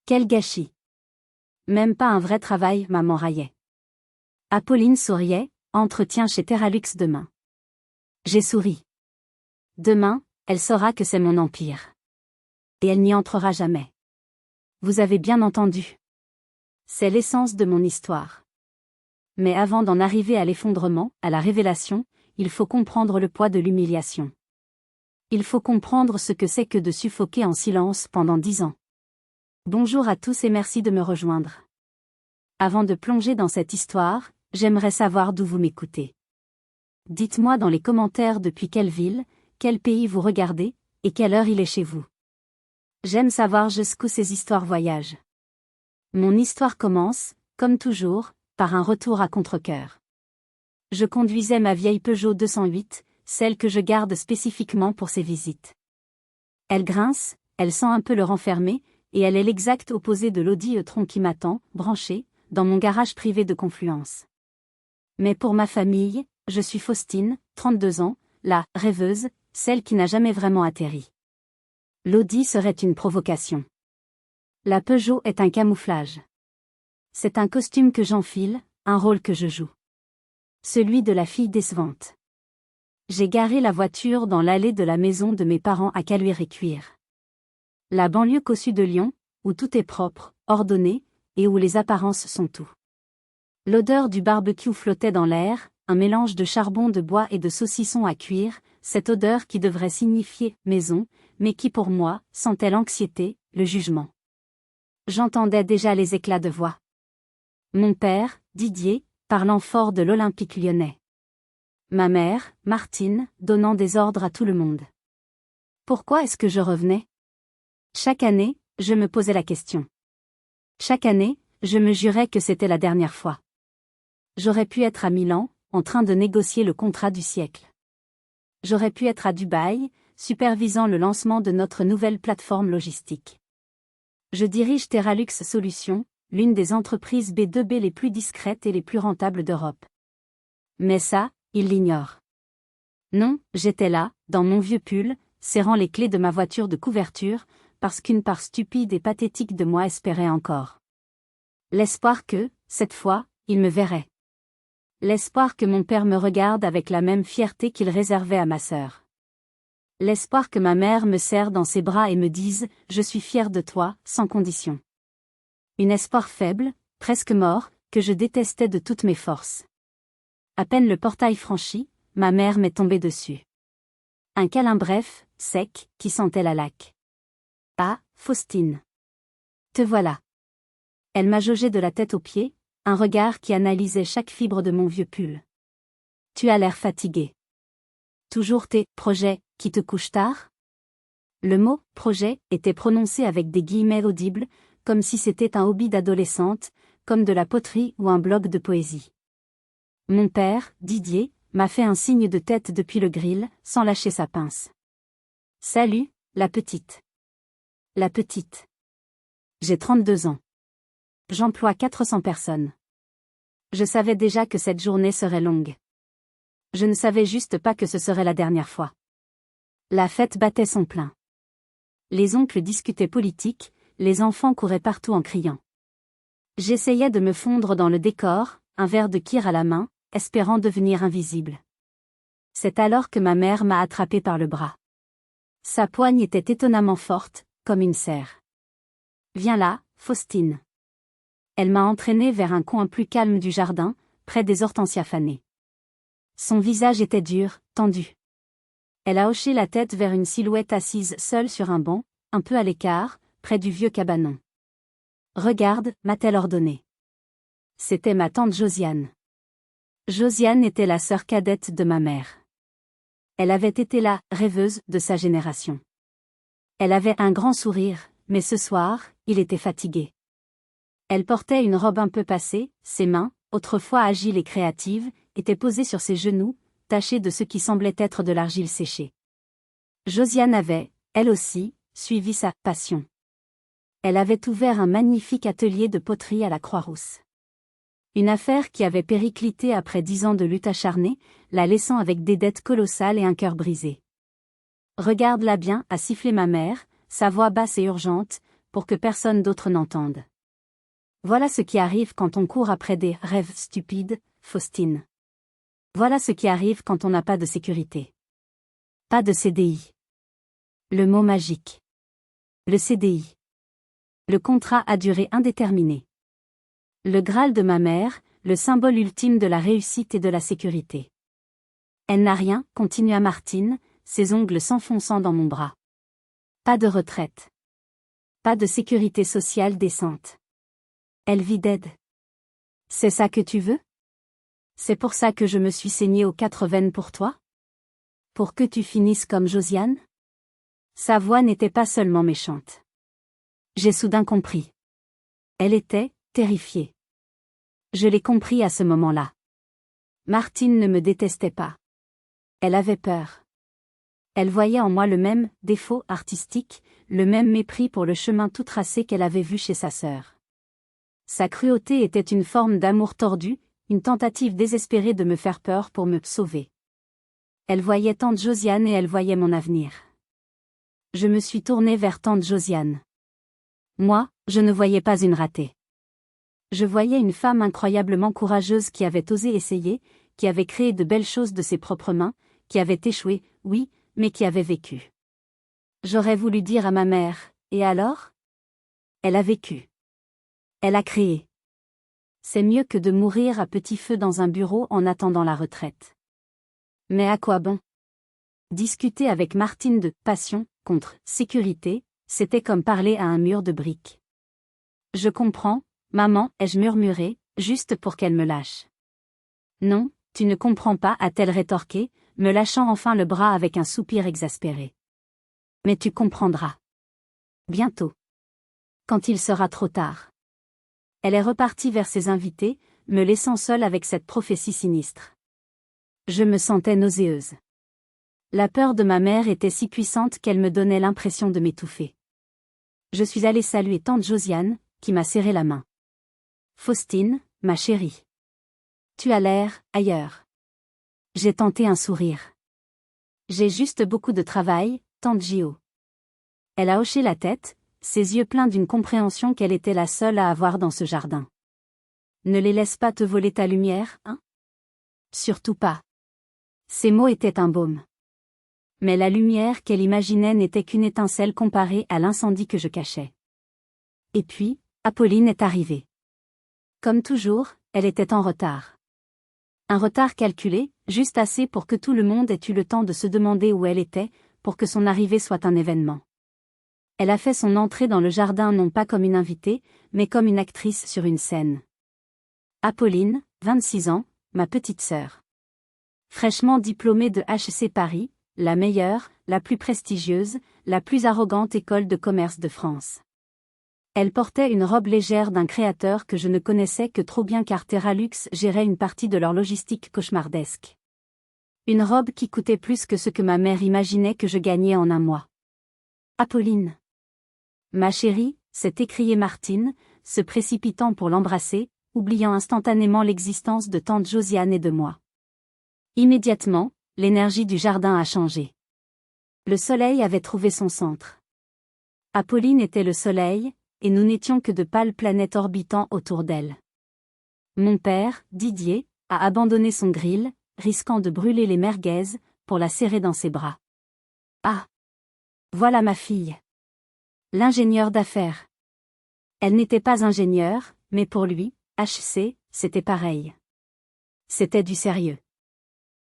Quel gâchis! Même pas un vrai travail, maman raillait. Apolline souriait, entretien chez Terralux demain. J'ai souri. Demain, elle saura que c'est mon empire. Et elle n'y entrera jamais. Vous avez bien entendu. C'est l'essence de mon histoire. Mais avant d'en arriver à l'effondrement, à la révélation, il faut comprendre le poids de l'humiliation. Il faut comprendre ce que c'est que de suffoquer en silence pendant 10 ans. Bonjour à tous et merci de me rejoindre. Avant de plonger dans cette histoire, j'aimerais savoir d'où vous m'écoutez. Dites-moi dans les commentaires depuis quelle ville, quel pays vous regardez, et quelle heure il est chez vous. J'aime savoir jusqu'où ces histoires voyagent. Mon histoire commence, comme toujours, par un retour à contre-cœur. Je conduisais ma vieille Peugeot 208, celle que je garde spécifiquement pour ces visites. Elle grince, elle sent un peu le renfermé, et elle est l'exact opposé de l'Audi e-tron qui m'attend, branché, dans mon garage privé de Confluence. Mais pour ma famille, je suis Faustine, 32 ans, la rêveuse, celle qui n'a jamais vraiment atterri. L'Audi serait une provocation. La Peugeot est un camouflage. C'est un costume que j'enfile, un rôle que je joue. Celui de la fille décevante. J'ai garé la voiture dans l'allée de la maison de mes parents à Caluire-et-Cuire. La banlieue cossue de Lyon, où tout est propre, ordonné, et où les apparences sont tout. L'odeur du barbecue flottait dans l'air, un mélange de charbon de bois et de saucisson à cuire, cette odeur qui devrait signifier « maison », mais qui pour moi, sentait l'anxiété, le jugement. J'entendais déjà les éclats de voix. Mon père, Didier, parlant fort de l'Olympique lyonnais. Ma mère, Martine, donnant des ordres à tout le monde. Pourquoi est-ce que je revenais? Chaque année, je me posais la question. Chaque année, je me jurais que c'était la dernière fois. J'aurais pu être à Milan, en train de négocier le contrat du siècle. J'aurais pu être à Dubaï, supervisant le lancement de notre nouvelle plateforme logistique. Je dirige Terralux Solutions, l'une des entreprises B2B les plus discrètes et les plus rentables d'Europe. Mais ça, il l'ignore. Non, j'étais là, dans mon vieux pull, serrant les clés de ma voiture de couverture, parce qu'une part stupide et pathétique de moi espérait encore. L'espoir que, cette fois, il me verrait. L'espoir que mon père me regarde avec la même fierté qu'il réservait à ma sœur. L'espoir que ma mère me serre dans ses bras et me dise « Je suis fière de toi », sans condition. Un espoir faible, presque mort, que je détestais de toutes mes forces. À peine le portail franchi, ma mère m'est tombée dessus. Un câlin bref, sec, qui sentait la laque. Ah, Faustine. Te voilà. Elle m'a jaugé de la tête aux pieds, un regard qui analysait chaque fibre de mon vieux pull. Tu as l'air fatigué. Toujours tes projets qui te couchent tard? Le mot projet était prononcé avec des guillemets audibles, comme si c'était un hobby d'adolescente, comme de la poterie ou un blog de poésie. Mon père, Didier, m'a fait un signe de tête depuis le grill, sans lâcher sa pince. Salut, la petite. La petite. J'ai 32 ans. J'emploie 400 personnes. Je savais déjà que cette journée serait longue. Je ne savais juste pas que ce serait la dernière fois. La fête battait son plein. Les oncles discutaient politique, les enfants couraient partout en criant. J'essayais de me fondre dans le décor, un verre de kir à la main, espérant devenir invisible. C'est alors que ma mère m'a attrapé par le bras. Sa poigne était étonnamment forte, comme une serre. Viens là, Faustine. Elle m'a entraînée vers un coin plus calme du jardin, près des hortensias fanées. Son visage était dur, tendu. Elle a hoché la tête vers une silhouette assise seule sur un banc, un peu à l'écart, près du vieux cabanon. Regarde, m'a-t-elle ordonné. C'était ma tante Josiane. Josiane était la sœur cadette de ma mère. Elle avait été la rêveuse de sa génération. Elle avait un grand sourire, mais ce soir, il était fatigué. Elle portait une robe un peu passée, ses mains, autrefois agiles et créatives, étaient posées sur ses genoux, tachées de ce qui semblait être de l'argile séchée. Josiane avait, elle aussi, suivi sa passion. Elle avait ouvert un magnifique atelier de poterie à la Croix-Rousse. Une affaire qui avait périclité après 10 ans de lutte acharnée, la laissant avec des dettes colossales et un cœur brisé. Regarde-la bien, a sifflé ma mère, sa voix basse et urgente, pour que personne d'autre n'entende. Voilà ce qui arrive quand on court après des rêves stupides, Faustine. Voilà ce qui arrive quand on n'a pas de sécurité. Pas de CDI. Le mot magique. Le CDI. Le contrat à durée indéterminée. Le Graal de ma mère, le symbole ultime de la réussite et de la sécurité. Elle n'a rien, continua Martine, ses ongles s'enfonçant dans mon bras. Pas de retraite. Pas de sécurité sociale décente. Elle vit d'aide. C'est ça que tu veux? C'est pour ça que je me suis saignée aux 4 veines pour toi? Pour que tu finisses comme Josiane? Sa voix n'était pas seulement méchante. J'ai soudain compris. Elle était terrifiée. Je l'ai compris à ce moment-là. Martine ne me détestait pas. Elle avait peur. Elle voyait en moi le même défaut artistique, le même mépris pour le chemin tout tracé qu'elle avait vu chez sa sœur. Sa cruauté était une forme d'amour tordu, une tentative désespérée de me faire peur pour me sauver. Elle voyait tante Josiane et elle voyait mon avenir. Je me suis tournée vers tante Josiane. Moi, je ne voyais pas une ratée. Je voyais une femme incroyablement courageuse qui avait osé essayer, qui avait créé de belles choses de ses propres mains, qui avait échoué, oui, mais qui avait vécu. J'aurais voulu dire à ma mère, et alors? Elle a vécu. Elle a créé. C'est mieux que de mourir à petit feu dans un bureau en attendant la retraite. Mais à quoi bon? Discuter avec Martine de passion contre sécurité, c'était comme parler à un mur de briques. Je comprends, maman, ai-je murmuré, juste pour qu'elle me lâche. Non, tu ne comprends pas, a-t-elle rétorqué, me lâchant enfin le bras avec un soupir exaspéré. Mais tu comprendras. Bientôt. Quand il sera trop tard. Elle est repartie vers ses invités, me laissant seule avec cette prophétie sinistre. Je me sentais nauséeuse. La peur de ma mère était si puissante qu'elle me donnait l'impression de m'étouffer. Je suis allée saluer tante Josiane, qui m'a serré la main. Faustine, ma chérie. Tu as l'air ailleurs. J'ai tenté un sourire. J'ai juste beaucoup de travail, tante Gio. Elle a hoché la tête, ses yeux pleins d'une compréhension qu'elle était la seule à avoir dans ce jardin. Ne les laisse pas te voler ta lumière, hein? Surtout pas. Ces mots étaient un baume. Mais la lumière qu'elle imaginait n'était qu'une étincelle comparée à l'incendie que je cachais. Et puis, Apolline est arrivée. Comme toujours, elle était en retard. Un retard calculé, juste assez pour que tout le monde ait eu le temps de se demander où elle était, pour que son arrivée soit un événement. Elle a fait son entrée dans le jardin non pas comme une invitée, mais comme une actrice sur une scène. Apolline, 26 ans, ma petite sœur. Fraîchement diplômée de HEC Paris, la meilleure, la plus prestigieuse, la plus arrogante école de commerce de France. Elle portait une robe légère d'un créateur que je ne connaissais que trop bien car Terralux gérait une partie de leur logistique cauchemardesque. Une robe qui coûtait plus que ce que ma mère imaginait que je gagnais en un mois. Apolline. Ma chérie, s'est écriée Martine, se précipitant pour l'embrasser, oubliant instantanément l'existence de tante Josiane et de moi. Immédiatement, l'énergie du jardin a changé. Le soleil avait trouvé son centre. Apolline était le soleil, et nous n'étions que de pâles planètes orbitant autour d'elle. Mon père, Didier, a abandonné son grill, risquant de brûler les merguez, pour la serrer dans ses bras. Ah! Voilà ma fille. L'ingénieur d'affaires. Elle n'était pas ingénieure, mais pour lui, HC, c'était pareil. C'était du sérieux.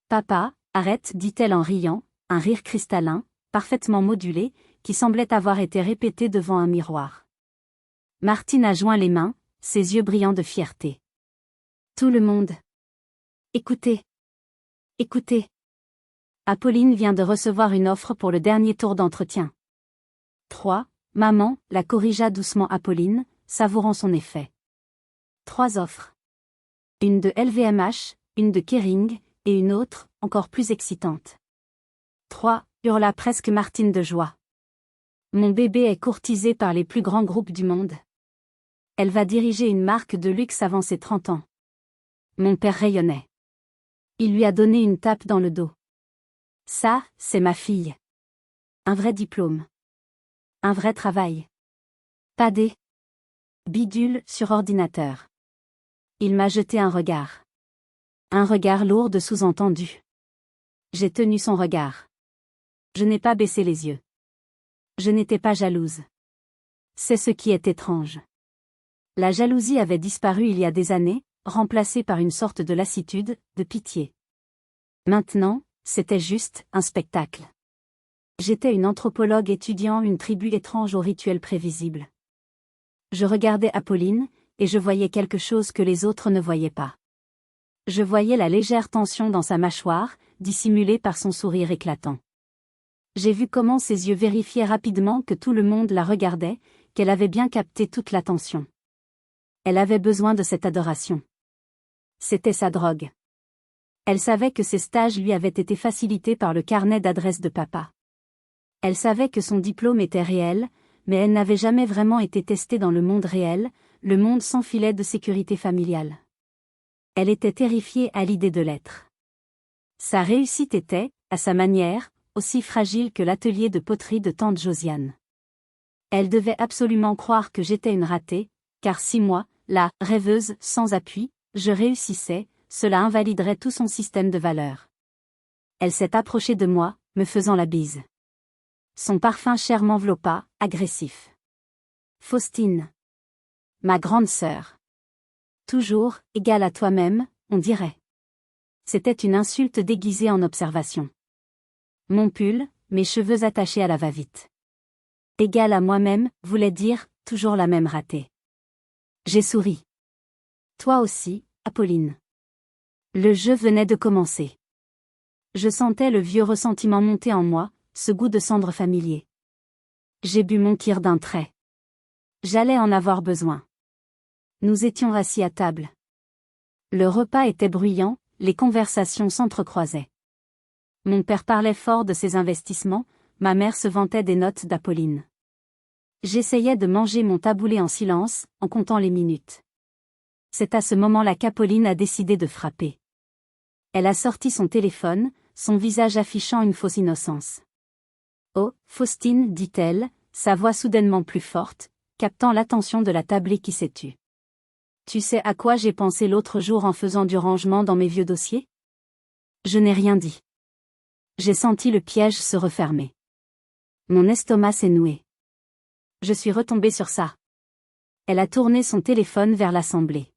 Papa, arrête, dit-elle en riant, un rire cristallin, parfaitement modulé, qui semblait avoir été répété devant un miroir. Martine a joint les mains, ses yeux brillants de fierté. Tout le monde. Écoutez. Écoutez. Apolline vient de recevoir une offre pour le dernier tour d'entretien. 3. Maman, la corrigea doucement Apolline, savourant son effet. 3 offres. Une de LVMH, une de Kering, et une autre, encore plus excitante. 3. Hurla presque Martine de joie. Mon bébé est courtisé par les plus grands groupes du monde. Elle va diriger une marque de luxe avant ses 30 ans. Mon père rayonnait. Il lui a donné une tape dans le dos. Ça, c'est ma fille. Un vrai diplôme. Un vrai travail. Pas des bidules sur ordinateur. Il m'a jeté un regard. Un regard lourd de sous-entendu. J'ai tenu son regard. Je n'ai pas baissé les yeux. Je n'étais pas jalouse. C'est ce qui est étrange. La jalousie avait disparu il y a des années, remplacée par une sorte de lassitude, de pitié. Maintenant, c'était juste un spectacle. J'étais une anthropologue étudiant une tribu étrange aux rituels prévisibles. Je regardais Apolline, et je voyais quelque chose que les autres ne voyaient pas. Je voyais la légère tension dans sa mâchoire, dissimulée par son sourire éclatant. J'ai vu comment ses yeux vérifiaient rapidement que tout le monde la regardait, qu'elle avait bien capté toute l'attention. Elle avait besoin de cette adoration. C'était sa drogue. Elle savait que ses stages lui avaient été facilités par le carnet d'adresse de papa. Elle savait que son diplôme était réel, mais elle n'avait jamais vraiment été testée dans le monde réel, le monde sans filet de sécurité familiale. Elle était terrifiée à l'idée de l'être. Sa réussite était, à sa manière, aussi fragile que l'atelier de poterie de tante Josiane. Elle devait absolument croire que j'étais une ratée, car si moi, la rêveuse sans appui, je réussissais, cela invaliderait tout son système de valeurs. Elle s'est approchée de moi, me faisant la bise. Son parfum cher m'enveloppa, agressif. Faustine. Ma grande sœur. Toujours, égale à toi-même, on dirait. C'était une insulte déguisée en observation. Mon pull, mes cheveux attachés à la va-vite. Égale à moi-même, voulait dire, toujours la même ratée. J'ai souri. Toi aussi, Apolline. Le jeu venait de commencer. Je sentais le vieux ressentiment monter en moi, ce goût de cendre familier. J'ai bu mon kir d'un trait. J'allais en avoir besoin. Nous étions assis à table. Le repas était bruyant, les conversations s'entrecroisaient. Mon père parlait fort de ses investissements, ma mère se vantait des notes d'Apolline. J'essayais de manger mon taboulé en silence, en comptant les minutes. C'est à ce moment-là qu'Apolline a décidé de frapper. Elle a sorti son téléphone, son visage affichant une fausse innocence. Oh, Faustine, dit-elle, sa voix soudainement plus forte, captant l'attention de la tablée qui s'est tue. Tu sais à quoi j'ai pensé l'autre jour en faisant du rangement dans mes vieux dossiers? Je n'ai rien dit. J'ai senti le piège se refermer. Mon estomac s'est noué. Je suis retombée sur ça. Elle a tourné son téléphone vers l'assemblée.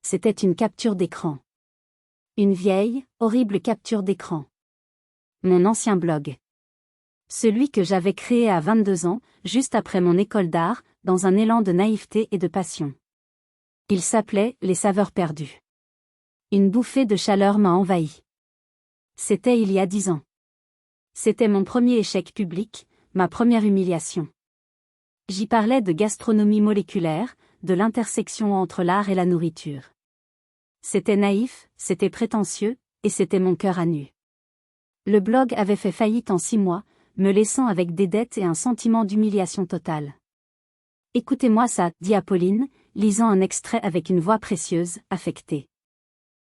C'était une capture d'écran. Une vieille, horrible capture d'écran. Mon ancien blog. Celui que j'avais créé à 22 ans, juste après mon école d'art, dans un élan de naïveté et de passion. Il s'appelait « Les saveurs perdues ». Une bouffée de chaleur m'a envahi. C'était il y a 10 ans. C'était mon premier échec public, ma première humiliation. J'y parlais de gastronomie moléculaire, de l'intersection entre l'art et la nourriture. C'était naïf, c'était prétentieux, et c'était mon cœur à nu. Le blog avait fait faillite en 6 mois, me laissant avec des dettes et un sentiment d'humiliation totale. Écoutez-moi ça, dit Apolline, lisant un extrait avec une voix précieuse, affectée.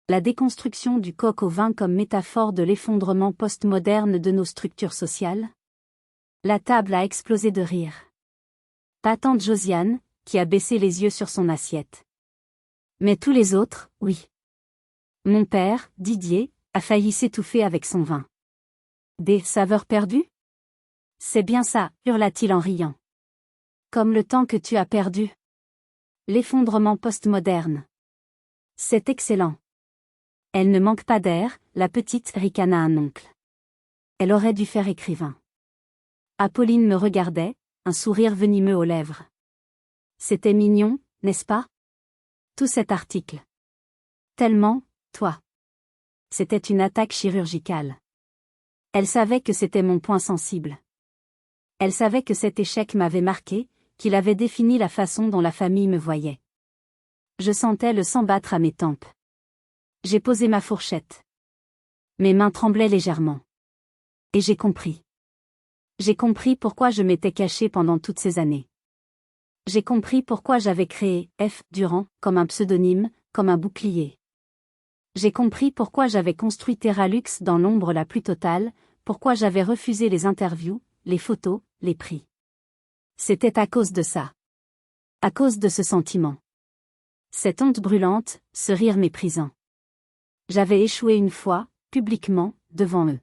La déconstruction du coq au vin comme métaphore de l'effondrement postmoderne de nos structures sociales. La table a explosé de rire. Pas tante Josiane, qui a baissé les yeux sur son assiette. Mais tous les autres, oui. Mon père, Didier, a failli s'étouffer avec son vin. Des saveurs perdues? C'est bien ça, hurla-t-il en riant. Comme le temps que tu as perdu. L'effondrement postmoderne. C'est excellent. Elle ne manque pas d'air, la petite ricana un oncle. Elle aurait dû faire écrivain. Apolline me regardait, un sourire venimeux aux lèvres. C'était mignon, n'est-ce pas? Tout cet article. Tellement, toi. C'était une attaque chirurgicale. Elle savait que c'était mon point sensible. Elle savait que cet échec m'avait marqué, qu'il avait défini la façon dont la famille me voyait. Je sentais le sang battre à mes tempes. J'ai posé ma fourchette. Mes mains tremblaient légèrement. Et j'ai compris. J'ai compris pourquoi je m'étais cachée pendant toutes ces années. J'ai compris pourquoi j'avais créé F. Durand comme un pseudonyme, comme un bouclier. J'ai compris pourquoi j'avais construit Terralux dans l'ombre la plus totale, pourquoi j'avais refusé les interviews, les photos, les prix. C'était à cause de ça. À cause de ce sentiment. Cette honte brûlante, ce rire méprisant. J'avais échoué une fois, publiquement, devant eux.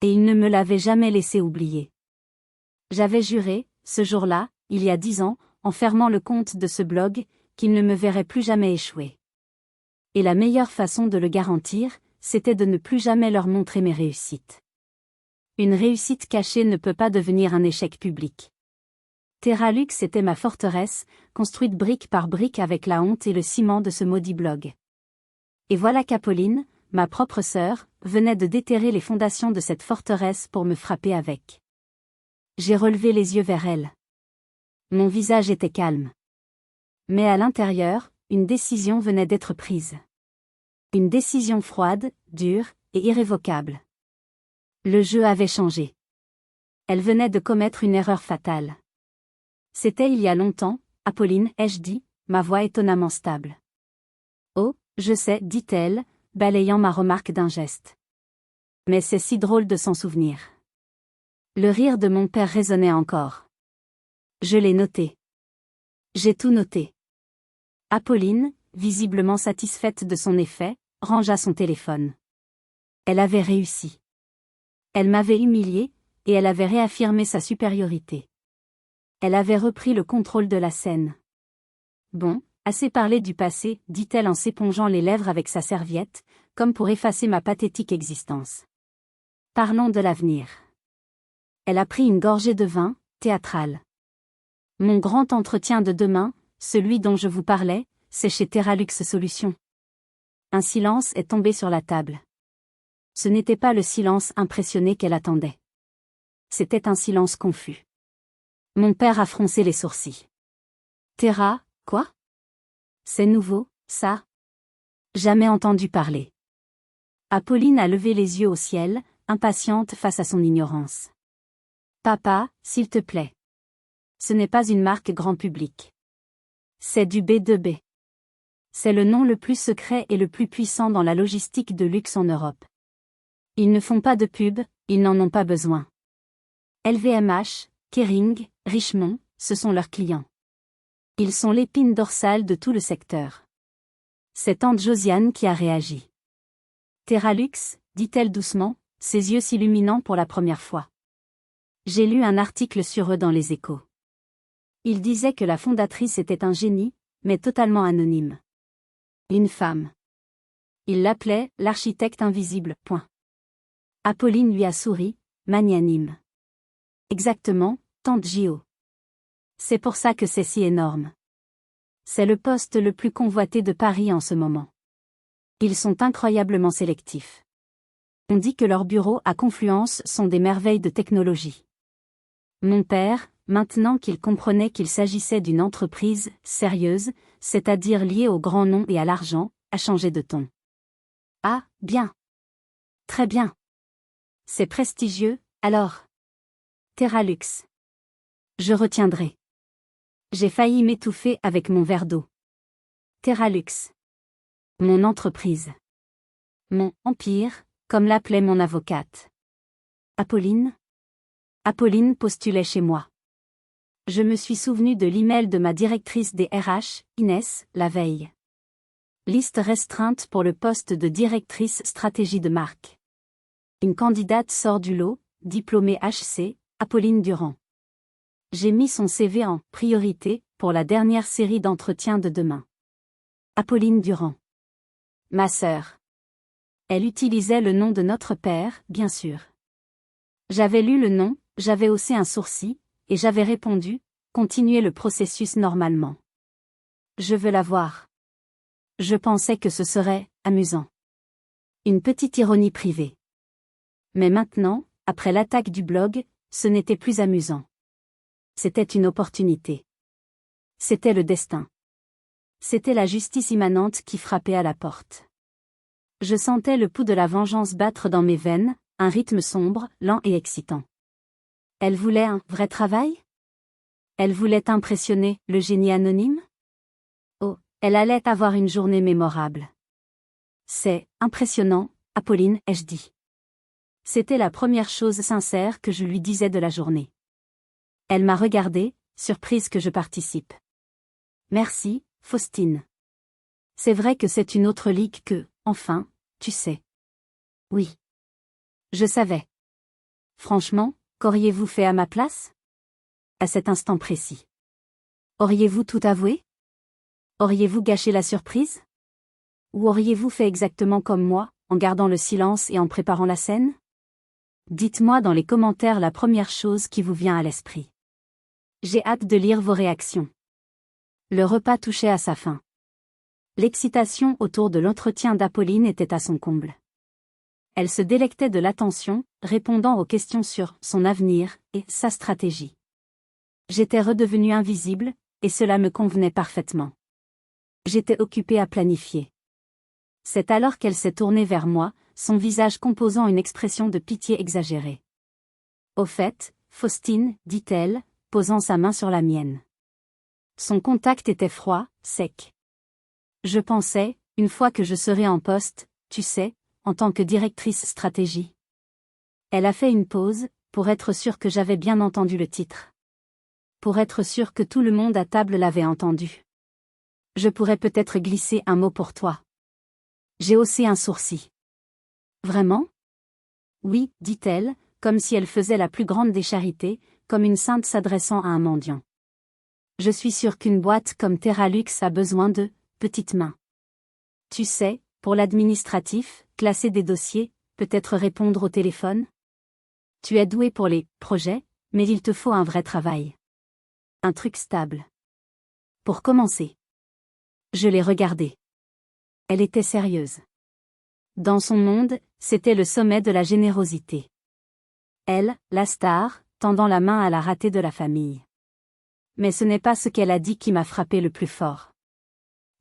Et ils ne me l'avaient jamais laissé oublier. J'avais juré, ce jour-là, il y a 10 ans, en fermant le compte de ce blog, qu'ils ne me verraient plus jamais échouer. Et la meilleure façon de le garantir, c'était de ne plus jamais leur montrer mes réussites. Une réussite cachée ne peut pas devenir un échec public. Terralux était ma forteresse, construite brique par brique avec la honte et le ciment de ce maudit blog. Et voilà qu'Apolline, ma propre sœur, venait de déterrer les fondations de cette forteresse pour me frapper avec. J'ai relevé les yeux vers elle. Mon visage était calme. Mais à l'intérieur, une décision venait d'être prise. Une décision froide, dure et irrévocable. Le jeu avait changé. Elle venait de commettre une erreur fatale. C'était il y a longtemps, Apolline, ai-je dit, ma voix étonnamment stable. Oh, je sais, dit-elle, balayant ma remarque d'un geste. Mais c'est si drôle de s'en souvenir. Le rire de mon père résonnait encore. Je l'ai noté. J'ai tout noté. Apolline, visiblement satisfaite de son effet, rangea son téléphone. Elle avait réussi. Elle m'avait humiliée, et elle avait réaffirmé sa supériorité. Elle avait repris le contrôle de la scène. Bon, assez parlé du passé, dit-elle en s'épongeant les lèvres avec sa serviette, comme pour effacer ma pathétique existence. Parlons de l'avenir. Elle a pris une gorgée de vin, théâtral. Mon grand entretien de demain, celui dont je vous parlais, c'est chez Terralux Solutions. Un silence est tombé sur la table. Ce n'était pas le silence impressionné qu'elle attendait. C'était un silence confus. Mon père a froncé les sourcils. Terra, quoi? C'est nouveau, ça? Jamais entendu parler. Apolline a levé les yeux au ciel, impatiente face à son ignorance. Papa, s'il te plaît. Ce n'est pas une marque grand public. C'est du B2B. C'est le nom le plus secret et le plus puissant dans la logistique de luxe en Europe. Ils ne font pas de pub, ils n'en ont pas besoin. LVMH, Kering, Richemont, ce sont leurs clients. Ils sont l'épine dorsale de tout le secteur. C'est tante Josiane qui a réagi. Terralux, dit-elle doucement, ses yeux s'illuminant pour la première fois. J'ai lu un article sur eux dans les Échos. Il disait que la fondatrice était un génie, mais totalement anonyme. Une femme. Il l'appelait l'architecte invisible. Apolline lui a souri, magnanime. Exactement, tante Gio. C'est pour ça que c'est si énorme. C'est le poste le plus convoité de Paris en ce moment. Ils sont incroyablement sélectifs. On dit que leurs bureaux à Confluence sont des merveilles de technologie. Mon père, maintenant qu'il comprenait qu'il s'agissait d'une entreprise sérieuse, c'est-à-dire liée au grand nom et à l'argent, a changé de ton. Ah, bien. Très bien. C'est prestigieux, alors. Terralux. Je retiendrai. J'ai failli m'étouffer avec mon verre d'eau. Terralux. Mon entreprise. Mon empire, comme l'appelait mon avocate. Apolline? Apolline postulait chez moi. Je me suis souvenu de l'email de ma directrice des RH, Inès, la veille. Liste restreinte pour le poste de directrice stratégie de marque. Une candidate sort du lot, diplômée HC, Apolline Durand. J'ai mis son CV en priorité pour la dernière série d'entretiens de demain. Apolline Durand. Ma sœur. Elle utilisait le nom de notre père, bien sûr. J'avais lu le nom, j'avais haussé un sourcil, et j'avais répondu, continuez le processus normalement. Je veux la voir. Je pensais que ce serait amusant. Une petite ironie privée. Mais maintenant, après l'attaque du blog, ce n'était plus amusant. C'était une opportunité. C'était le destin. C'était la justice immanente qui frappait à la porte. Je sentais le pouls de la vengeance battre dans mes veines, un rythme sombre, lent et excitant. Elle voulait un vrai travail? Elle voulait impressionner le génie anonyme? Oh, elle allait avoir une journée mémorable. C'est impressionnant, Apolline, ai-je dit. C'était la première chose sincère que je lui disais de la journée. Elle m'a regardée, surprise que je participe. Merci, Faustine. C'est vrai que c'est une autre ligue que, enfin, tu sais. Oui. Je savais. Franchement, qu'auriez-vous fait à ma place? À cet instant précis. Auriez-vous tout avoué? Auriez-vous gâché la surprise? Ou auriez-vous fait exactement comme moi, en gardant le silence et en préparant la scène? Dites-moi dans les commentaires la première chose qui vous vient à l'esprit. J'ai hâte de lire vos réactions. Le repas touchait à sa fin. L'excitation autour de l'entretien d'Apolline était à son comble. Elle se délectait de l'attention, répondant aux questions sur son avenir et sa stratégie. J'étais redevenue invisible, et cela me convenait parfaitement. J'étais occupée à planifier. C'est alors qu'elle s'est tournée vers moi, son visage composant une expression de pitié exagérée. Au fait, Faustine, dit-elle, posant sa main sur la mienne. Son contact était froid, sec. Je pensais, une fois que je serai en poste, tu sais, en tant que directrice stratégie. Elle a fait une pause, pour être sûre que j'avais bien entendu le titre. Pour être sûre que tout le monde à table l'avait entendu. Je pourrais peut-être glisser un mot pour toi. J'ai haussé un sourcil. Vraiment? Oui, dit-elle, comme si elle faisait la plus grande des charités, comme une sainte s'adressant à un mendiant. Je suis sûre qu'une boîte comme Terralux a besoin de petites mains. Tu sais, pour l'administratif, classer des dossiers, peut-être répondre au téléphone. Tu es doué pour les projets, mais il te faut un vrai travail. Un truc stable. Pour commencer. Je l'ai regardée. Elle était sérieuse. Dans son monde, c'était le sommet de la générosité. Elle, la star, tendant la main à la ratée de la famille. Mais ce n'est pas ce qu'elle a dit qui m'a frappé le plus fort.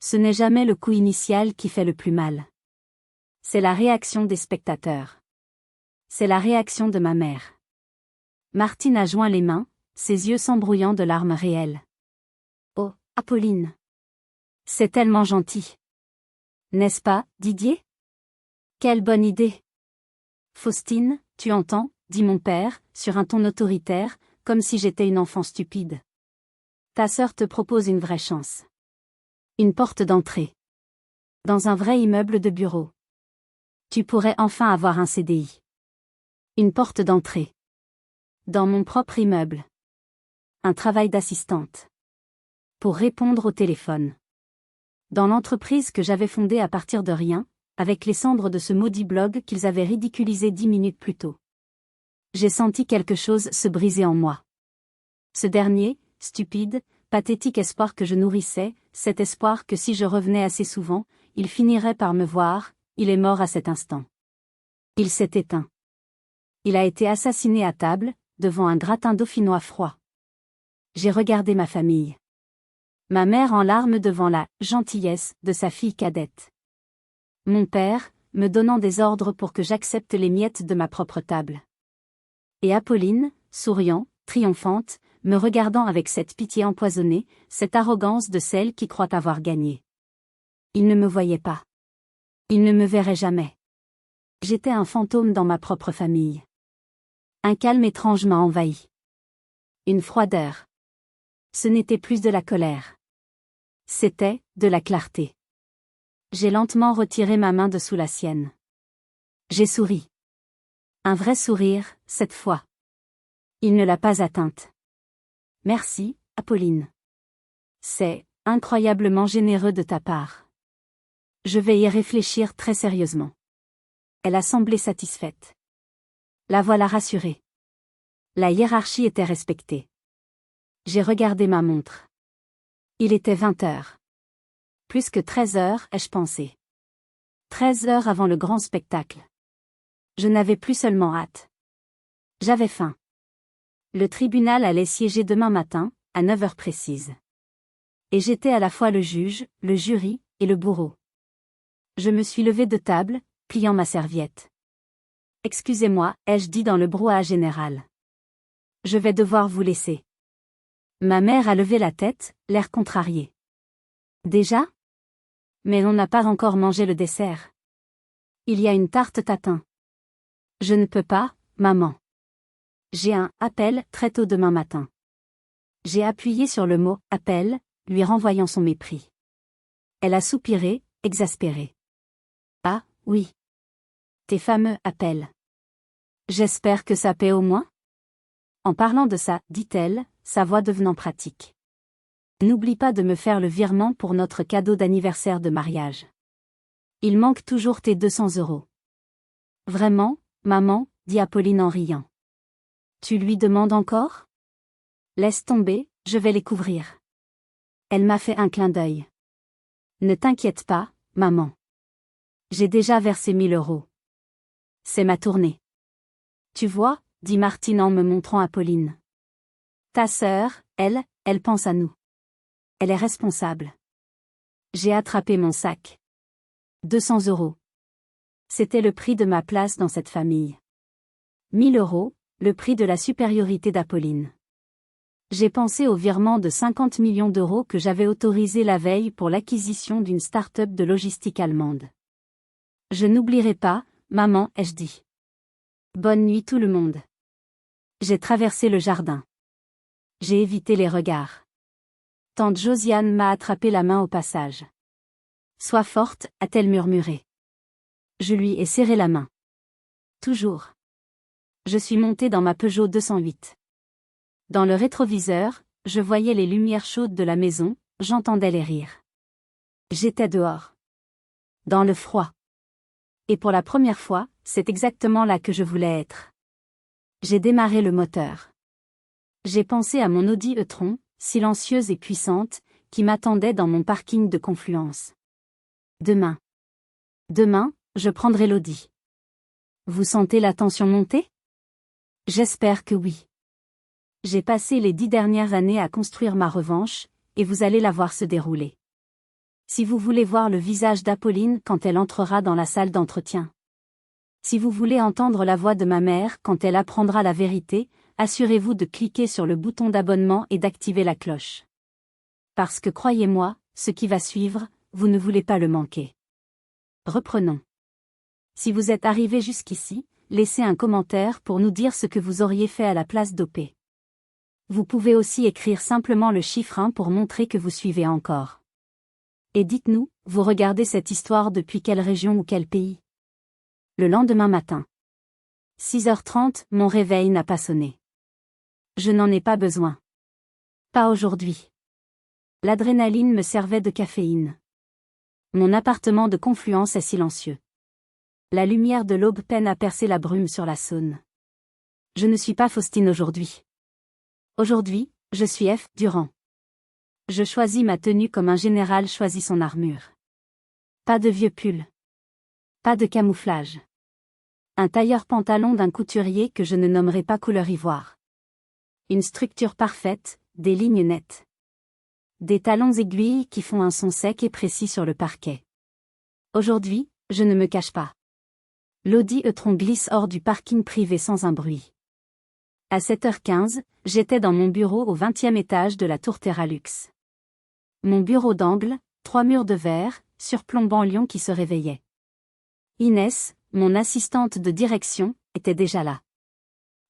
Ce n'est jamais le coup initial qui fait le plus mal. C'est la réaction des spectateurs. C'est la réaction de ma mère. Martine a joint les mains, ses yeux s'embrouillant de larmes réelles. Oh, Apolline. C'est tellement gentil. N'est-ce pas, Didier? Quelle bonne idée. Faustine, tu entends, dit mon père, sur un ton autoritaire, comme si j'étais une enfant stupide. Ta sœur te propose une vraie chance. Une porte d'entrée. Dans un vrai immeuble de bureau. Tu pourrais enfin avoir un CDI. Une porte d'entrée. Dans mon propre immeuble. Un travail d'assistante. Pour répondre au téléphone. Dans l'entreprise que j'avais fondée à partir de rien, avec les cendres de ce maudit blog qu'ils avaient ridiculisé 10 minutes plus tôt. J'ai senti quelque chose se briser en moi. Ce dernier, stupide, pathétique espoir que je nourrissais, cet espoir que si je revenais assez souvent, il finirait par me voir, il est mort à cet instant. Il s'est éteint. Il a été assassiné à table, devant un gratin dauphinois froid. J'ai regardé ma famille. Ma mère en larmes devant la gentillesse de sa fille cadette. Mon père, me donnant des ordres pour que j'accepte les miettes de ma propre table. Et Apolline, souriant, triomphante, me regardant avec cette pitié empoisonnée, cette arrogance de celle qui croit avoir gagné. Il ne me voyait pas. Il ne me verrait jamais. J'étais un fantôme dans ma propre famille. Un calme étrange m'a envahi. Une froideur. Ce n'était plus de la colère. C'était de la clarté. J'ai lentement retiré ma main de sous la sienne. J'ai souri. Un vrai sourire, cette fois. Il ne l'a pas atteinte. Merci, Apolline. C'est incroyablement généreux de ta part. Je vais y réfléchir très sérieusement. Elle a semblé satisfaite. La voilà rassurée. La hiérarchie était respectée. J'ai regardé ma montre. Il était 20 heures. Plus que 13 heures, ai-je pensé. 13 heures avant le grand spectacle. Je n'avais plus seulement hâte. J'avais faim. Le tribunal allait siéger demain matin, à 9 heures précises. Et j'étais à la fois le juge, le jury, et le bourreau. Je me suis levée de table, pliant ma serviette. Excusez-moi, ai-je dit dans le brouhaha général. Je vais devoir vous laisser. Ma mère a levé la tête, l'air contrarié. Déjà? Mais on n'a pas encore mangé le dessert. Il y a une tarte tatin. Je ne peux pas, maman. J'ai un appel très tôt demain matin. J'ai appuyé sur le mot appel, lui renvoyant son mépris. Elle a soupiré, exaspérée. Ah, oui. Tes fameux appels. J'espère que ça paie au moins. En parlant de ça, dit-elle, sa voix devenant pratique. N'oublie pas de me faire le virement pour notre cadeau d'anniversaire de mariage. Il manque toujours tes 200 €. Vraiment, maman, dit Apolline en riant. Tu lui demandes encore? Laisse tomber, je vais les couvrir. Elle m'a fait un clin d'œil. Ne t'inquiète pas, maman. J'ai déjà versé 1000 €. C'est ma tournée. Tu vois, dit Martine en me montrant Apolline. Ta sœur, elle pense à nous. Elle est responsable. J'ai attrapé mon sac. 200 €. C'était le prix de ma place dans cette famille. 1000 €, le prix de la supériorité d'Apolline. J'ai pensé au virement de 50 millions d'euros que j'avais autorisé la veille pour l'acquisition d'une start-up de logistique allemande. Je n'oublierai pas, maman, ai-je dit. Bonne nuit tout le monde. J'ai traversé le jardin. J'ai évité les regards. Tante Josiane m'a attrapé la main au passage. Sois forte, a-t-elle murmuré. Je lui ai serré la main. Toujours. Je suis montée dans ma Peugeot 208. Dans le rétroviseur, je voyais les lumières chaudes de la maison, j'entendais les rires. J'étais dehors. Dans le froid. Et pour la première fois, c'est exactement là que je voulais être. J'ai démarré le moteur. J'ai pensé à mon Audi e-tron, silencieuse et puissante, qui m'attendait dans mon parking de Confluence. Demain, je prendrai l'Audi. Vous sentez la tension monter? J'espère que oui. J'ai passé les 10 dernières années à construire ma revanche, et vous allez la voir se dérouler. Si vous voulez voir le visage d'Apolline quand elle entrera dans la salle d'entretien. Si vous voulez entendre la voix de ma mère quand elle apprendra la vérité, assurez-vous de cliquer sur le bouton d'abonnement et d'activer la cloche. Parce que croyez-moi, ce qui va suivre, vous ne voulez pas le manquer. Reprenons. Si vous êtes arrivé jusqu'ici, laissez un commentaire pour nous dire ce que vous auriez fait à la place d'OP. Vous pouvez aussi écrire simplement le chiffre 1 pour montrer que vous suivez encore. Et dites-nous, vous regardez cette histoire depuis quelle région ou quel pays? Le lendemain matin. 6h30, mon réveil n'a pas sonné. Je n'en ai pas besoin. Pas aujourd'hui. L'adrénaline me servait de caféine. Mon appartement de Confluence est silencieux. La lumière de l'aube peine à percer la brume sur la Saône. Je ne suis pas Faustine aujourd'hui. Aujourd'hui, je suis F. Durand. Je choisis ma tenue comme un général choisit son armure. Pas de vieux pull. Pas de camouflage. Un tailleur pantalon d'un couturier que je ne nommerai pas couleur ivoire. Une structure parfaite, des lignes nettes. Des talons aiguilles qui font un son sec et précis sur le parquet. Aujourd'hui, je ne me cache pas. L'Audi e-tron glisse hors du parking privé sans un bruit. À 7h15, j'étais dans mon bureau au 20e étage de la tour Terralux. Mon bureau d'angle, 3 murs de verre, surplombant Lyon qui se réveillait. Inès, mon assistante de direction, était déjà là.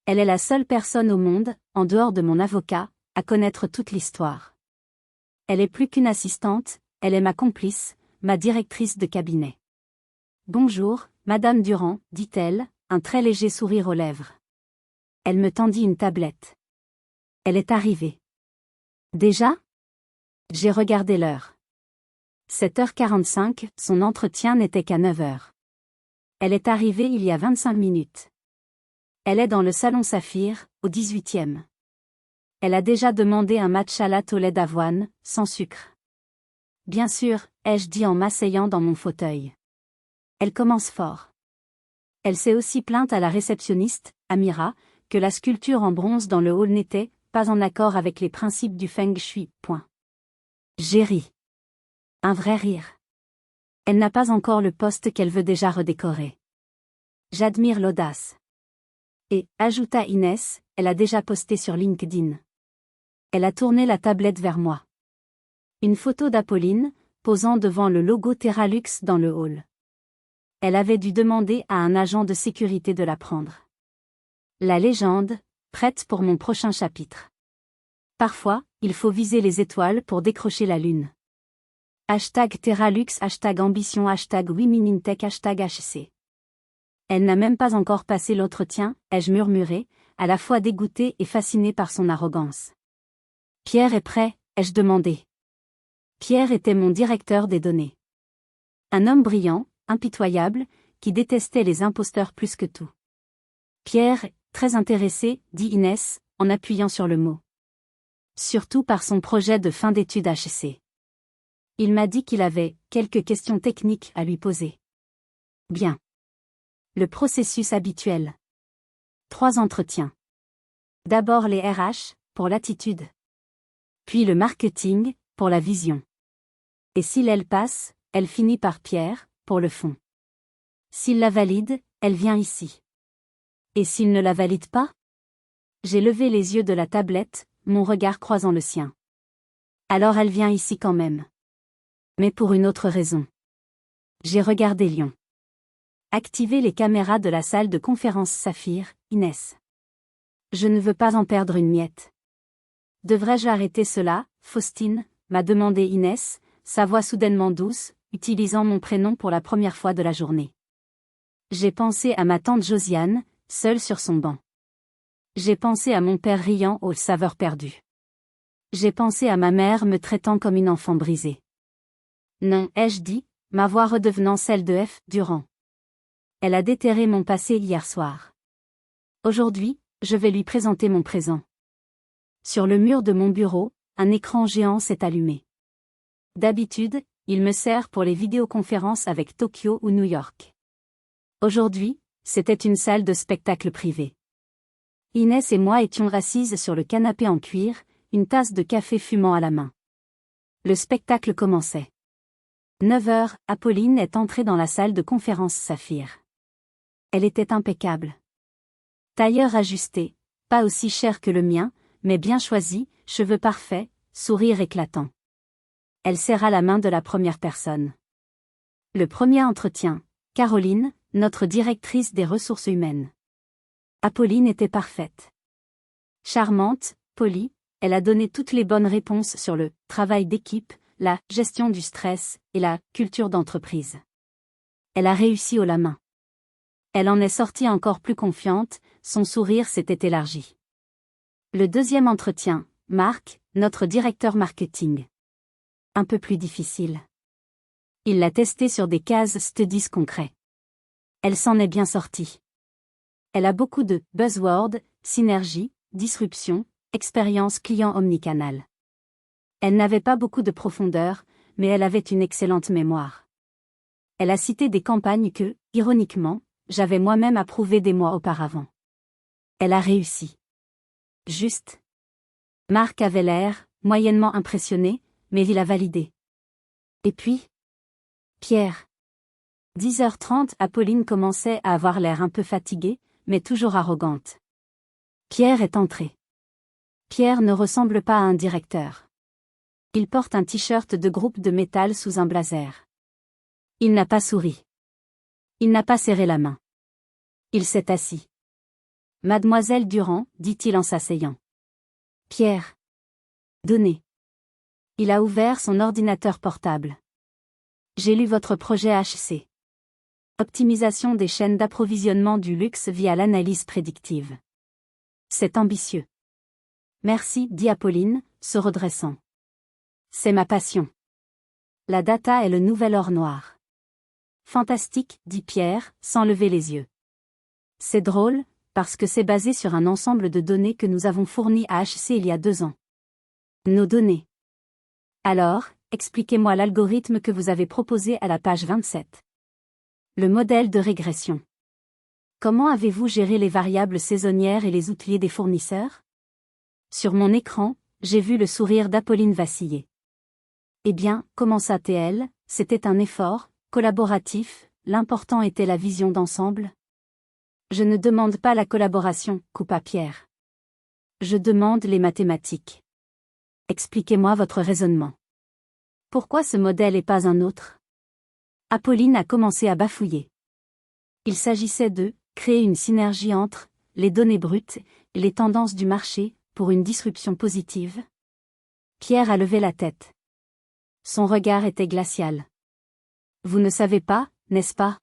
Elle est la seule personne au monde, en dehors de mon avocat, à connaître toute l'histoire. Elle est plus qu'une assistante, elle est ma complice, ma directrice de cabinet. Bonjour, Madame Durand, dit-elle, un très léger sourire aux lèvres. Elle me tendit une tablette. Elle est arrivée. Déjà? J'ai regardé l'heure. 7h45, son entretien n'était qu'à 9h. Elle est arrivée il y a 25 minutes. Elle est dans le salon Saphir, au 18e. Elle a déjà demandé un matcha latte au lait d'avoine, sans sucre. Bien sûr, ai-je dit en m'asseyant dans mon fauteuil. Elle commence fort. Elle s'est aussi plainte à la réceptionniste, Amira, que la sculpture en bronze dans le hall n'était pas en accord avec les principes du Feng Shui. J'ai ri. Un vrai rire. Elle n'a pas encore le poste qu'elle veut déjà redécorer. J'admire l'audace. Et, ajouta Inès, elle a déjà posté sur LinkedIn. Elle a tourné la tablette vers moi. Une photo d'Apolline, posant devant le logo Terralux dans le hall. Elle avait dû demander à un agent de sécurité de la prendre. La légende, prête pour mon prochain chapitre. Parfois, il faut viser les étoiles pour décrocher la lune. #Terralux, #ambition, #womenintech, #HC. Elle n'a même pas encore passé l'entretien, ai-je murmuré, à la fois dégoûtée et fascinée par son arrogance. Pierre est prêt, ai-je demandé. Pierre était mon directeur des données. Un homme brillant, impitoyable, qui détestait les imposteurs plus que tout. Pierre, très intéressé, dit Inès, en appuyant sur le mot. Surtout par son projet de fin d'études HC. Il m'a dit qu'il avait quelques questions techniques à lui poser. Bien. Le processus habituel. 3 entretiens. D'abord les RH, pour l'attitude. Puis le marketing, pour la vision. Et s'il elle passe, elle finit par Pierre, pour le fond. S'il la valide, elle vient ici. Et s'il ne la valide pas? J'ai levé les yeux de la tablette, mon regard croisant le sien. Alors elle vient ici quand même. Mais pour une autre raison. J'ai regardé Lyon. Activez les caméras de la salle de conférence Saphir, Inès. Je ne veux pas en perdre une miette. Devrais-je arrêter cela, Faustine, m'a demandé Inès, sa voix soudainement douce, utilisant mon prénom pour la première fois de la journée. J'ai pensé à ma tante Josiane, seule sur son banc. J'ai pensé à mon père riant aux saveurs perdues. J'ai pensé à ma mère me traitant comme une enfant brisée. Non, ai-je dit, ma voix redevenant celle de F. Durand. Elle a déterré mon passé hier soir. Aujourd'hui, je vais lui présenter mon présent. Sur le mur de mon bureau, un écran géant s'est allumé. D'habitude, il me sert pour les vidéoconférences avec Tokyo ou New York. Aujourd'hui, c'était une salle de spectacle privé. Inès et moi étions assises sur le canapé en cuir, une tasse de café fumant à la main. Le spectacle commençait. 9h, Apolline est entrée dans la salle de conférence Saphir. Elle était impeccable. Tailleur ajusté, pas aussi cher que le mien, mais bien choisi, cheveux parfaits, sourire éclatant. Elle serra la main de la première personne. Le premier entretien, Caroline, notre directrice des ressources humaines. Apolline était parfaite. Charmante, polie, elle a donné toutes les bonnes réponses sur le travail d'équipe, la gestion du stress et la culture d'entreprise. Elle a réussi haut la main. Elle en est sortie encore plus confiante, son sourire s'était élargi. Le deuxième entretien, Marc, notre directeur marketing. Un peu plus difficile. Il l'a testé sur des cases studies concrets. Elle s'en est bien sortie. Elle a beaucoup de buzzwords, synergie, disruption, expérience client omnicanal. Elle n'avait pas beaucoup de profondeur, mais elle avait une excellente mémoire. Elle a cité des campagnes que, ironiquement, j'avais moi-même approuvées des mois auparavant. Elle a réussi. Juste. Marc avait l'air, moyennement impressionné, mais il a validé. Et puis? Pierre. 10h30, Apolline commençait à avoir l'air un peu fatiguée, mais toujours arrogante. Pierre est entré. Pierre ne ressemble pas à un directeur. Il porte un t-shirt de groupe de métal sous un blazer. Il n'a pas souri. Il n'a pas serré la main. Il s'est assis. Mademoiselle Durand, dit-il en s'asseyant. Pierre. Donnez. Il a ouvert son ordinateur portable. J'ai lu votre projet HC. Optimisation des chaînes d'approvisionnement du luxe via l'analyse prédictive. C'est ambitieux. Merci, dit Apolline, se redressant. C'est ma passion. La data est le nouvel or noir. Fantastique, dit Pierre, sans lever les yeux. C'est drôle, parce que c'est basé sur un ensemble de données que nous avons fournies à HC il y a 2 ans. Nos données. Alors, expliquez-moi l'algorithme que vous avez proposé à la page 27. Le modèle de régression. Comment avez-vous géré les variables saisonnières et les outils des fournisseurs? Sur mon écran, j'ai vu le sourire d'Apolline vaciller. Eh bien, commença-t-elle, c'était un effort, collaboratif, l'important était la vision d'ensemble. Je ne demande pas la collaboration, coupa Pierre. Je demande les mathématiques. Expliquez-moi votre raisonnement. Pourquoi ce modèle et pas un autre? Apolline a commencé à bafouiller. Il s'agissait de créer une synergie entre les données brutes et les tendances du marché pour une disruption positive. Pierre a levé la tête. Son regard était glacial. Vous ne savez pas, n'est-ce pas?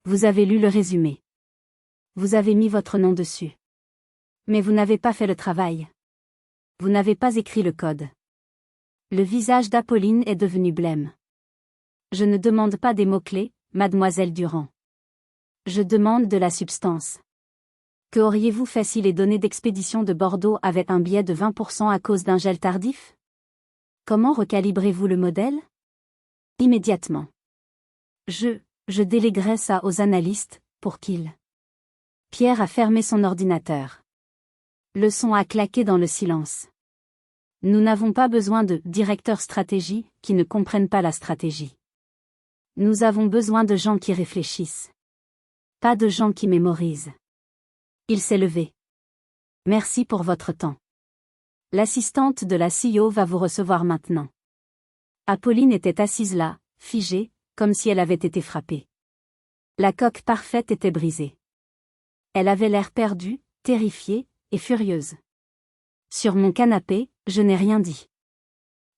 Vous avez lu le résumé. Vous avez mis votre nom dessus. Mais vous n'avez pas fait le travail. Vous n'avez pas écrit le code. Le visage d'Apolline est devenu blême. Je ne demande pas des mots-clés, mademoiselle Durand. Je demande de la substance. Que auriez-vous fait si les données d'expédition de Bordeaux avaient un biais de 20% à cause d'un gel tardif? Comment recalibrez-vous le modèle? Immédiatement. Je déléguerai ça aux analystes, pour qu'ils. Pierre a fermé son ordinateur. Le son a claqué dans le silence. Nous n'avons pas besoin de directeurs stratégie qui ne comprennent pas la stratégie. Nous avons besoin de gens qui réfléchissent. Pas de gens qui mémorisent. Il s'est levé. Merci pour votre temps. L'assistante de la CEO va vous recevoir maintenant. Apolline était assise là, figée, comme si elle avait été frappée. La coque parfaite était brisée. Elle avait l'air perdue, terrifiée, et furieuse. Sur mon canapé, je n'ai rien dit.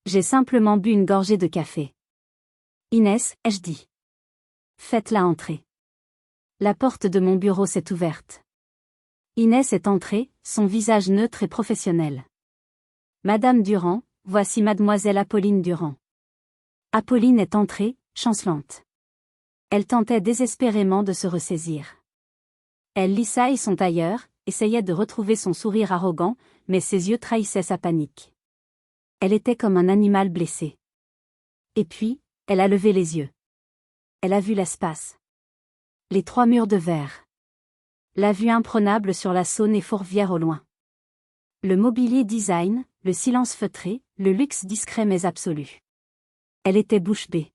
J'ai simplement bu une gorgée de café. Inès, ai-je dit. Faites-la entrer. La porte de mon bureau s'est ouverte. Inès est entrée, son visage neutre et professionnel. Madame Durand, voici mademoiselle Apolline Durand. Apolline est entrée, chancelante. Elle tentait désespérément de se ressaisir. Elle lissaille son tailleur, essayait de retrouver son sourire arrogant, mais ses yeux trahissaient sa panique. Elle était comme un animal blessé. Et puis, elle a levé les yeux. Elle a vu l'espace. Les 3 murs de verre. La vue imprenable sur la Saône et Fourvière au loin. Le mobilier design, le silence feutré, le luxe discret mais absolu. Elle était bouche bée.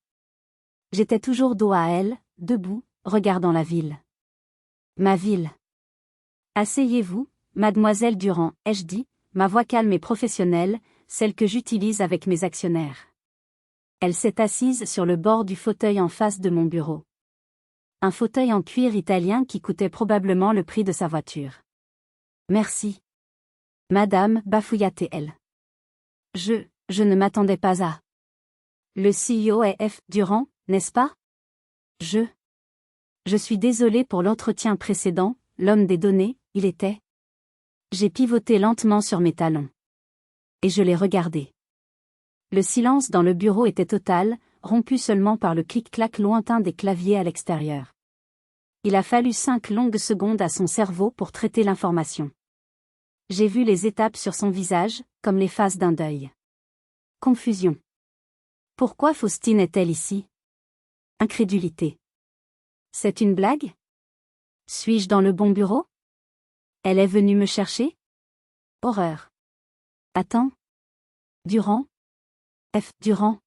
J'étais toujours dos à elle, debout, regardant la ville. Ma ville. Asseyez-vous, mademoiselle Durand, ai-je dit, ma voix calme et professionnelle, celle que j'utilise avec mes actionnaires. Elle s'est assise sur le bord du fauteuil en face de mon bureau. Un fauteuil en cuir italien qui coûtait probablement le prix de sa voiture. Merci. Madame, bafouilla-t-elle. Je ne m'attendais pas à. Le CEO est F. Durand, n'est-ce pas? Je suis désolé pour l'entretien précédent, l'homme des données, il était. J'ai pivoté lentement sur mes talons. Et je l'ai regardé. Le silence dans le bureau était total, rompu seulement par le clic-clac lointain des claviers à l'extérieur. Il a fallu 5 longues secondes à son cerveau pour traiter l'information. J'ai vu les étapes sur son visage, comme les phases d'un deuil. Confusion. Pourquoi Faustine est-elle ici? Incrédulité. C'est une blague? Suis-je dans le bon bureau? Elle est venue me chercher? Horreur. Attends. Durand? F. Durand?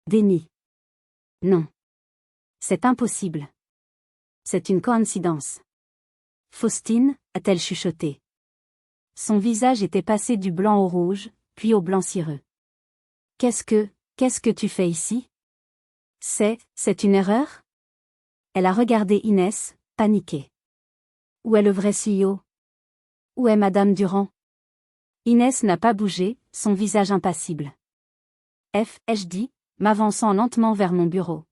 Déni. Non. C'est impossible. C'est une coïncidence. Faustine, a-t-elle chuchoté. Son visage était passé du blanc au rouge, puis au blanc cireux. Qu'est-ce que tu fais ici? C'est une erreur? Elle a regardé Inès, paniquée. Où est le vrai CEO? Où est Madame Durand? Inès n'a pas bougé, son visage impassible. Ai-je dit, m'avançant lentement vers mon bureau.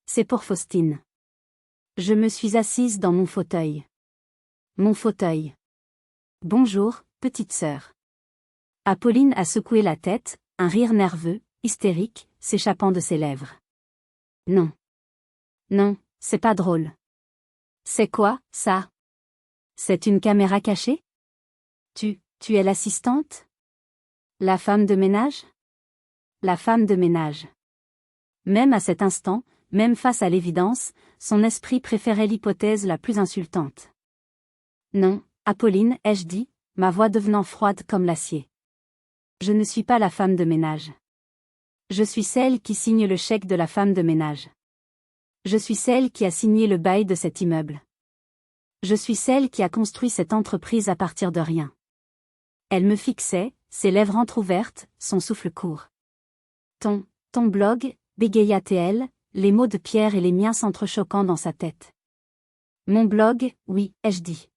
C'est pour Faustine. Je me suis assise dans mon fauteuil. Mon fauteuil. Bonjour, petite sœur. Apolline a secoué la tête, un rire nerveux, hystérique, s'échappant de ses lèvres. Non. Non, c'est pas drôle. C'est quoi, ça? C'est une caméra cachée? Tu es l'assistante? La femme de ménage? La femme de ménage. Même à cet instant, même face à l'évidence, son esprit préférait l'hypothèse la plus insultante. Non, Apolline, ai-je dit, ma voix devenant froide comme l'acier. Je ne suis pas la femme de ménage. Je suis celle qui signe le chèque de la femme de ménage. Je suis celle qui a signé le bail de cet immeuble. Je suis celle qui a construit cette entreprise à partir de rien. Elle me fixait, ses lèvres entr'ouvertes, son souffle court. Ton blog, bégaya-t-elle, les mots de Pierre et les miens s'entrechoquant dans sa tête. Mon blog, oui, ai-je dit.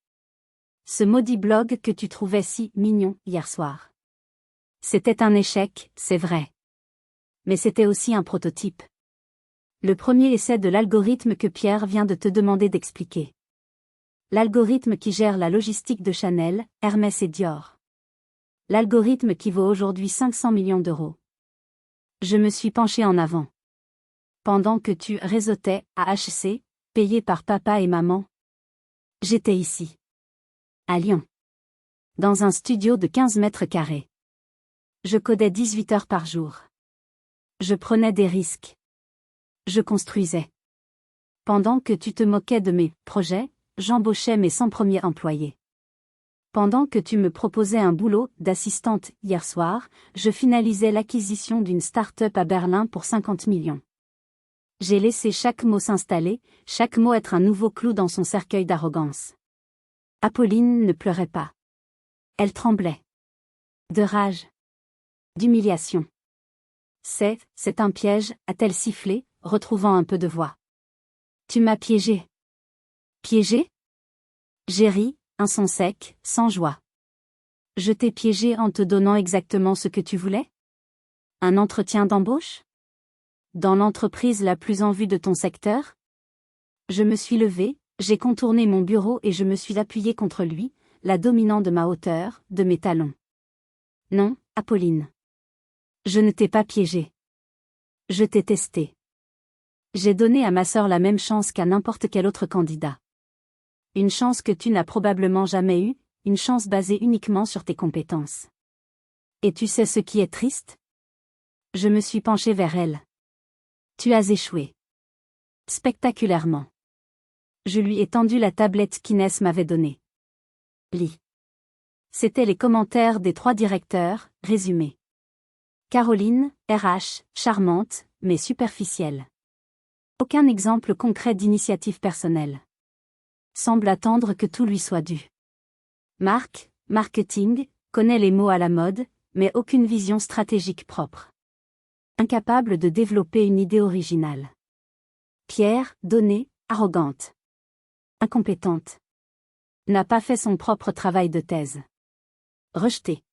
Ce maudit blog que tu trouvais si mignon hier soir. C'était un échec, c'est vrai. Mais c'était aussi un prototype. Le premier essai de l'algorithme que Pierre vient de te demander d'expliquer. L'algorithme qui gère la logistique de Chanel, Hermès et Dior. L'algorithme qui vaut aujourd'hui 500 millions d'euros. Je me suis penché en avant. Pendant que tu réseautais à HC, payé par papa et maman. J'étais ici. À Lyon. Dans un studio de 15 mètres carrés. Je codais 18 heures par jour. Je prenais des risques. Je construisais. Pendant que tu te moquais de mes projets, j'embauchais mes 100 premiers employés. Pendant que tu me proposais un boulot d'assistante hier soir, je finalisais l'acquisition d'une start-up à Berlin pour 50 millions. J'ai laissé chaque mot s'installer, chaque mot être un nouveau clou dans son cercueil d'arrogance. Apolline ne pleurait pas. Elle tremblait. De rage. D'humiliation. C'est un piège, a-t-elle sifflé, retrouvant un peu de voix. Tu m'as piégé. Piégé? J'ai ri, un son sec, sans joie. Je t'ai piégé en te donnant exactement ce que tu voulais? Un entretien d'embauche? Dans l'entreprise la plus en vue de ton secteur? Je me suis levée, j'ai contourné mon bureau et je me suis appuyée contre lui, la dominant de ma hauteur, de mes talons. Non, Apolline. Je ne t'ai pas piégé. Je t'ai testé. J'ai donné à ma sœur la même chance qu'à n'importe quel autre candidat. Une chance que tu n'as probablement jamais eue, une chance basée uniquement sur tes compétences. Et tu sais ce qui est triste? Je me suis penchée vers elle. Tu as échoué. Spectaculairement. Je lui ai tendu la tablette qu'Inès m'avait donnée. Lis. C'étaient les commentaires des 3 directeurs, résumés. Caroline, RH, charmante, mais superficielle. Aucun exemple concret d'initiative personnelle. Semble attendre que tout lui soit dû. Marc, marketing, connaît les mots à la mode, mais aucune vision stratégique propre. Incapable de développer une idée originale. Pierre, donnée, arrogante. Incompétente. N'a pas fait son propre travail de thèse. Rejeté.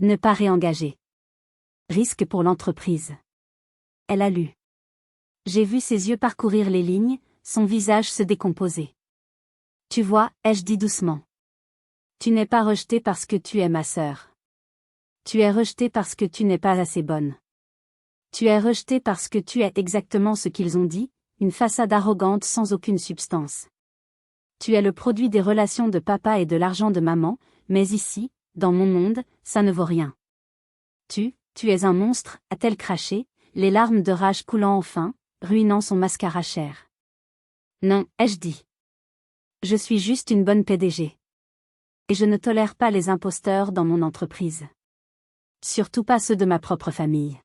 Ne pas réengager. Risque pour l'entreprise. Elle a lu. J'ai vu ses yeux parcourir les lignes, son visage se décomposer. Tu vois, ai-je dit doucement. Tu n'es pas rejetée parce que tu es ma sœur. Tu es rejetée parce que tu n'es pas assez bonne. Tu es rejetée parce que tu es exactement ce qu'ils ont dit, une façade arrogante sans aucune substance. Tu es le produit des relations de papa et de l'argent de maman, mais ici, dans mon monde, ça ne vaut rien. Tu es un monstre, a-t-elle craché, les larmes de rage coulant enfin, ruinant son mascara cher. Non, ai-je dit. Je suis juste une bonne PDG. Et je ne tolère pas les imposteurs dans mon entreprise. Surtout pas ceux de ma propre famille.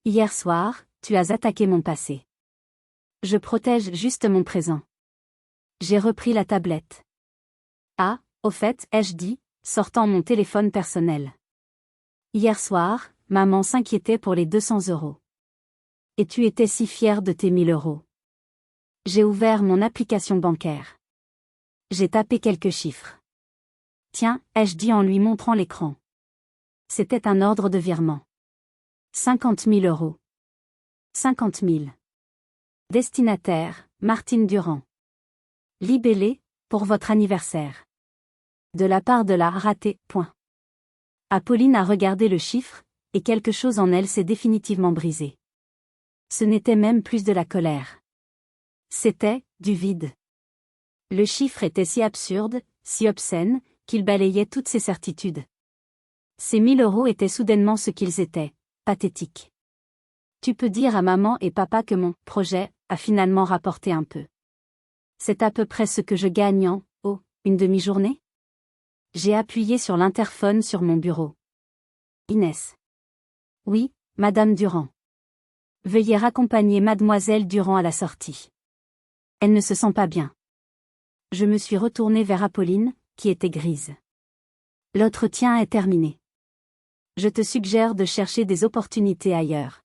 Hier soir, tu as attaqué mon passé. Je protège juste mon présent. J'ai repris la tablette. Ah, au fait, ai-je dit, sortant mon téléphone personnel. Hier soir, maman s'inquiétait pour les 200 €. Et tu étais si fière de tes 1000 €. J'ai ouvert mon application bancaire. J'ai tapé quelques chiffres. Tiens, ai-je dit en lui montrant l'écran. C'était un ordre de virement. 50 000 €. 50 000. Destinataire, Martine Durand. Libellé, pour votre anniversaire. De la part de la ratée. Apolline a regardé le chiffre, et quelque chose en elle s'est définitivement brisé. Ce n'était même plus de la colère. C'était, du vide. Le chiffre était si absurde, si obscène, qu'il balayait toutes ses certitudes. Ces 1000 € étaient soudainement ce qu'ils étaient, pathétiques. Tu peux dire à maman et papa que mon projet a finalement rapporté un peu. C'est à peu près ce que je gagne en, une demi-journée? J'ai appuyé sur l'interphone sur mon bureau. Inès. Oui, Madame Durand. Veuillez raccompagner Mademoiselle Durand à la sortie. Elle ne se sent pas bien. Je me suis retournée vers Apolline, qui était grise. L'entretien est terminé. Je te suggère de chercher des opportunités ailleurs.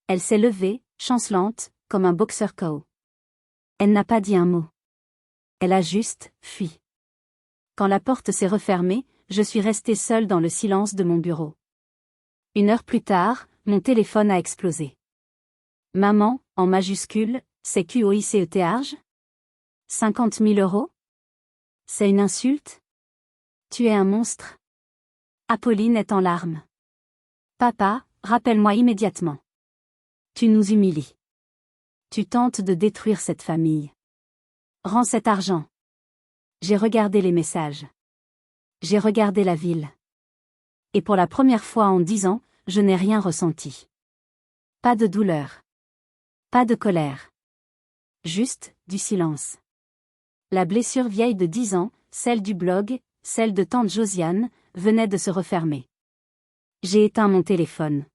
Elle s'est levée, chancelante, comme un boxeur KO. Elle n'a pas dit un mot. Elle a juste fui. Quand la porte s'est refermée, je suis restée seule dans le silence de mon bureau. Une heure plus tard, mon téléphone a explosé. Maman, en majuscule, c'est QOICETH? 50 000 euros? C'est une insulte? Tu es un monstre. Apolline est en larmes. Papa, rappelle-moi immédiatement. Tu nous humilies. Tu tentes de détruire cette famille. Rends cet argent. J'ai regardé les messages. J'ai regardé la ville. Et pour la première fois en 10 ans, je n'ai rien ressenti. Pas de douleur. Pas de colère. Juste, du silence. La blessure vieille de 10 ans, celle du blog, celle de tante Josiane, venait de se refermer. J'ai éteint mon téléphone.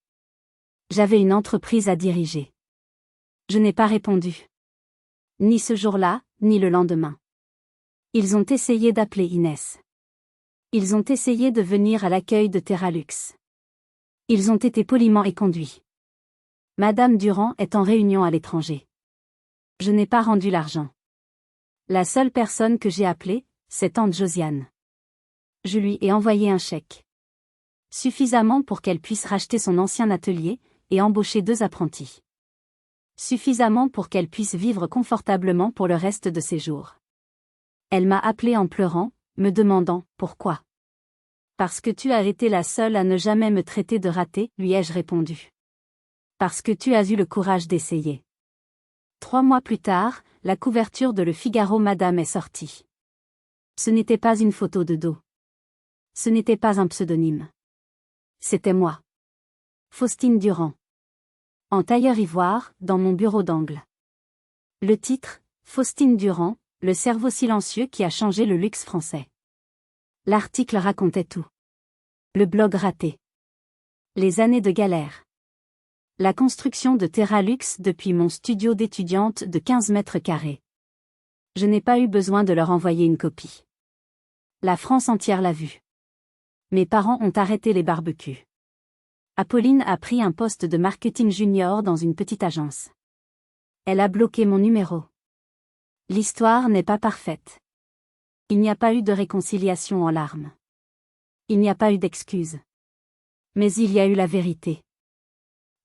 J'avais une entreprise à diriger. Je n'ai pas répondu. Ni ce jour-là, ni le lendemain. Ils ont essayé d'appeler Inès. Ils ont essayé de venir à l'accueil de Terralux. Ils ont été poliment éconduits. Madame Durand est en réunion à l'étranger. Je n'ai pas rendu l'argent. La seule personne que j'ai appelée, c'est tante Josiane. Je lui ai envoyé un chèque. Suffisamment pour qu'elle puisse racheter son ancien atelier et embaucher 2 apprentis. Suffisamment pour qu'elle puisse vivre confortablement pour le reste de ses jours. Elle m'a appelé en pleurant, me demandant « Pourquoi ?» Parce que tu as été la seule à ne jamais me traiter de ratée, lui ai-je répondu. Parce que tu as eu le courage d'essayer. 3 mois plus tard, la couverture de Le Figaro Madame est sortie. Ce n'était pas une photo de dos. Ce n'était pas un pseudonyme. C'était moi. Faustine Durand. En tailleur ivoire, dans mon bureau d'angle. Le titre, Faustine Durand, le cerveau silencieux qui a changé le luxe français. L'article racontait tout. Le blog raté. Les années de galère. La construction de Terralux depuis mon studio d'étudiante de 15 mètres carrés. Je n'ai pas eu besoin de leur envoyer une copie. La France entière l'a vu. Mes parents ont arrêté les barbecues. Apolline a pris un poste de marketing junior dans une petite agence. Elle a bloqué mon numéro. L'histoire n'est pas parfaite. Il n'y a pas eu de réconciliation en larmes. Il n'y a pas eu d'excuses. Mais il y a eu la vérité.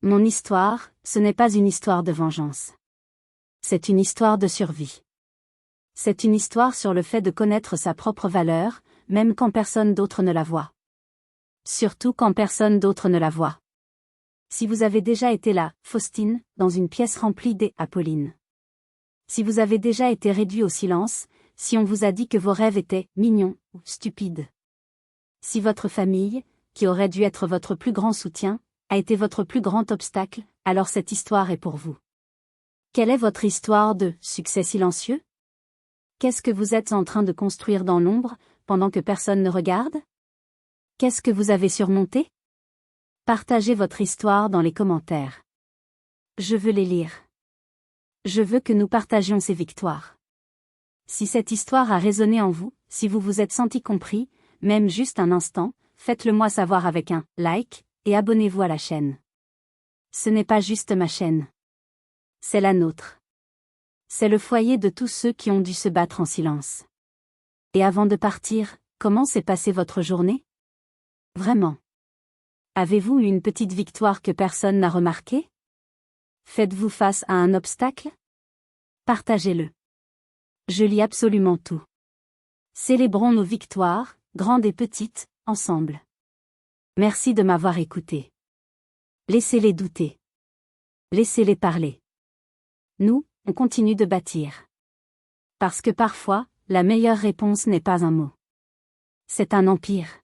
Mon histoire, ce n'est pas une histoire de vengeance. C'est une histoire de survie. C'est une histoire sur le fait de connaître sa propre valeur, même quand personne d'autre ne la voit. Surtout quand personne d'autre ne la voit. Si vous avez déjà été là, Faustine, dans une pièce remplie d'Apolline. Si vous avez déjà été réduit au silence, si on vous a dit que vos rêves étaient mignons ou stupides. Si votre famille, qui aurait dû être votre plus grand soutien, a été votre plus grand obstacle, alors cette histoire est pour vous. Quelle est votre histoire de succès silencieux? Qu'est-ce que vous êtes en train de construire dans l'ombre, pendant que personne ne regarde? Qu'est-ce que vous avez surmonté? Partagez votre histoire dans les commentaires. Je veux les lire. Je veux que nous partagions ces victoires. Si cette histoire a résonné en vous, si vous vous êtes senti compris, même juste un instant, faites-le moi savoir avec un like, et abonnez-vous à la chaîne. Ce n'est pas juste ma chaîne. C'est la nôtre. C'est le foyer de tous ceux qui ont dû se battre en silence. Et avant de partir, comment s'est passée votre journée? Vraiment. Avez-vous eu une petite victoire que personne n'a remarquée? Faites-vous face à un obstacle? Partagez-le. Je lis absolument tout. Célébrons nos victoires, grandes et petites, ensemble. Merci de m'avoir écouté. Laissez-les douter. Laissez-les parler. Nous, on continue de bâtir. Parce que parfois, la meilleure réponse n'est pas un mot. C'est un empire.